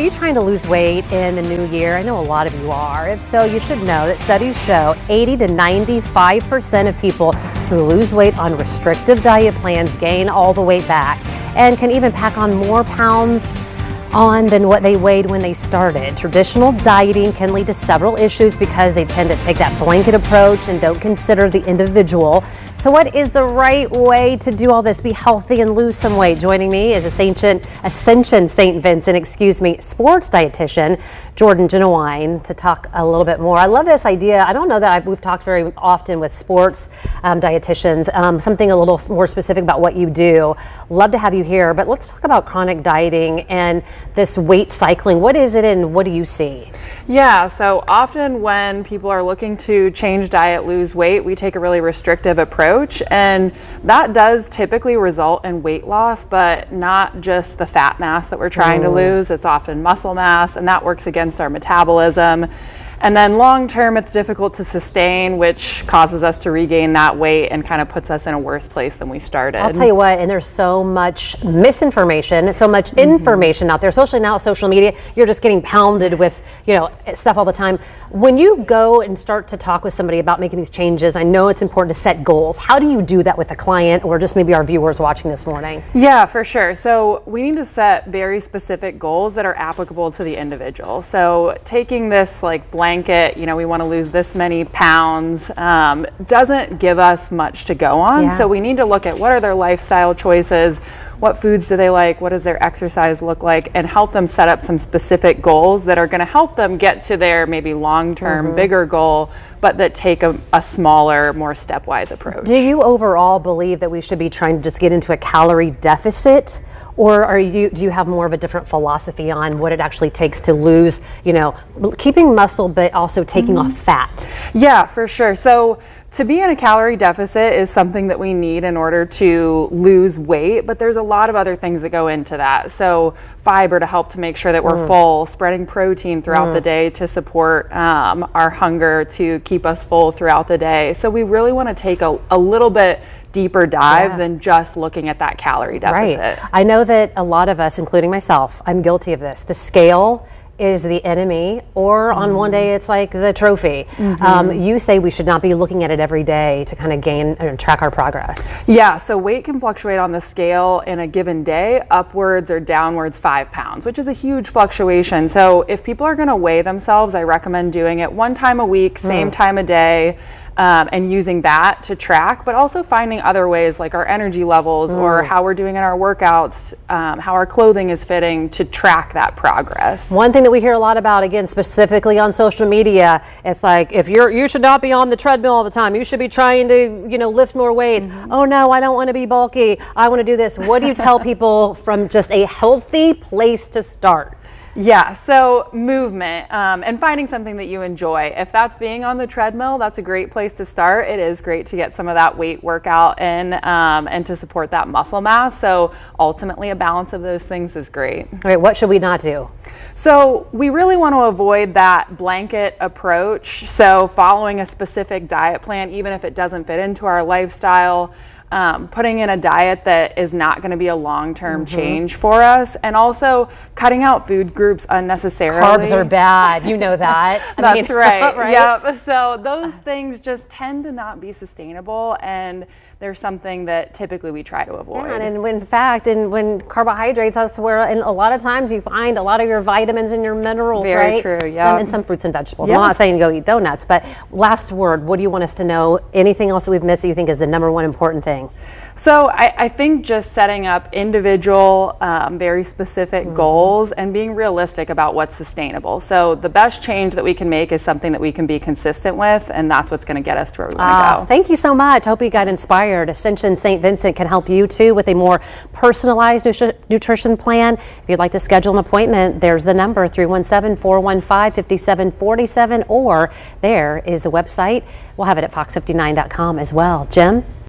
you trying to lose weight in the new year? I know a lot of you are. If so, you should know that studies show 80 to 95% of people who lose weight on restrictive diet plans gain all the weight back and can even pack on more pounds on than what they weighed when they started. Traditional dieting can lead to several issues because they tend to take that blanket approach and don't consider the individual. So what is the right way to do all this? Be healthy and lose some weight. Joining me is Ascension St. Vincent, sports dietitian Jordan Genuine to talk a little bit more. I love this idea. I don't know that we've talked very often with sports dietitians, something a little more specific about what you do. Love to have you here, but let's talk about chronic dieting and this weight cycling. What is it and what do you see? Yeah, so often when people are looking to change diet, lose weight, we take a really restrictive approach, and that does typically result in weight loss, but not just the fat mass that we're trying to lose. It's often muscle mass, and that works against our metabolism. And then long term, it's difficult to sustain, which causes us to regain that weight and kind of puts us in a worse place than we started. I'll tell you what, and there's so much misinformation, so much information out there, especially now social media. You're just getting pounded with, stuff all the time. When you go and start to talk with somebody about making these changes, I know it's important to set goals. How do you do that with a client or just maybe our viewers watching this morning? Yeah, for sure. So we need to set very specific goals that are applicable to the individual. So taking this blanket, we want to lose this many pounds, doesn't give us much to go on. Yeah. So we need to look at what are their lifestyle choices, what foods do they like, what does their exercise look like, and help them set up some specific goals that are going to help them get to their maybe long-term bigger goal, but that take a smaller, more stepwise approach. Do you overall believe that we should be trying to just get into a calorie deficit? Or do you have more of a different philosophy on what it actually takes to lose, keeping muscle, but also taking off fat? Yeah, for sure. So to be in a calorie deficit is something that we need in order to lose weight, but there's a lot of other things that go into that. So fiber to help to make sure that we're full, spreading protein throughout the day to support our hunger, to keep us full throughout the day. So we really want to take a little bit deeper dive than just looking at that calorie deficit. Right. I know that a lot of us, including myself, I'm guilty of this. The scale is the enemy, or on one day it's like the trophy. You say we should not be looking at it every day to kind of gain and track our progress. Yeah, so weight can fluctuate on the scale in a given day, upwards or downwards 5 pounds, which is a huge fluctuation. So if people are going to weigh themselves, I recommend doing it one time a week, same time of day. And using that to track, but also finding other ways like our energy levels or how we're doing in our workouts, how our clothing is fitting to track that progress. One thing that we hear a lot about, again, specifically on social media, it's like, if you should not be on the treadmill all the time. You should be trying to, lift more weights. Oh no, I don't want to be bulky. I want to do this. What do you tell people from just a healthy place to start? Yeah, so movement and finding something that you enjoy. If that's being on the treadmill, that's a great place to start. It is great to get some of that weight workout in and to support that muscle mass. So ultimately a balance of those things is great. All right, what should we not do? So we really want to avoid that blanket approach. So following a specific diet plan, even if it doesn't fit into our lifestyle, putting in a diet that is not going to be a long-term change for us, and also cutting out food groups unnecessarily. Carbs are bad, you know that. That's right. Right? Yep. So those things just tend to not be sustainable, and they're something that typically we try to avoid. Yeah, and when carbohydrates, that's where, and a lot of times you find a lot of your vitamins and your minerals, Very right? true, yeah. And some fruits and vegetables. Yep. I'm not saying go eat donuts, but last word, what do you want us to know? Anything else that we've missed that you think is the number one important thing? So I think just setting up individual, very specific goals and being realistic about what's sustainable. So the best change that we can make is something that we can be consistent with, and that's what's going to get us to where we want to go. Thank you so much. Hope you got inspired. Ascension St. Vincent can help you too with a more personalized nutrition plan. If you'd like to schedule an appointment, there's the number 317-415-5747, or there is the website. We'll have it at fox59.com as well. Jim?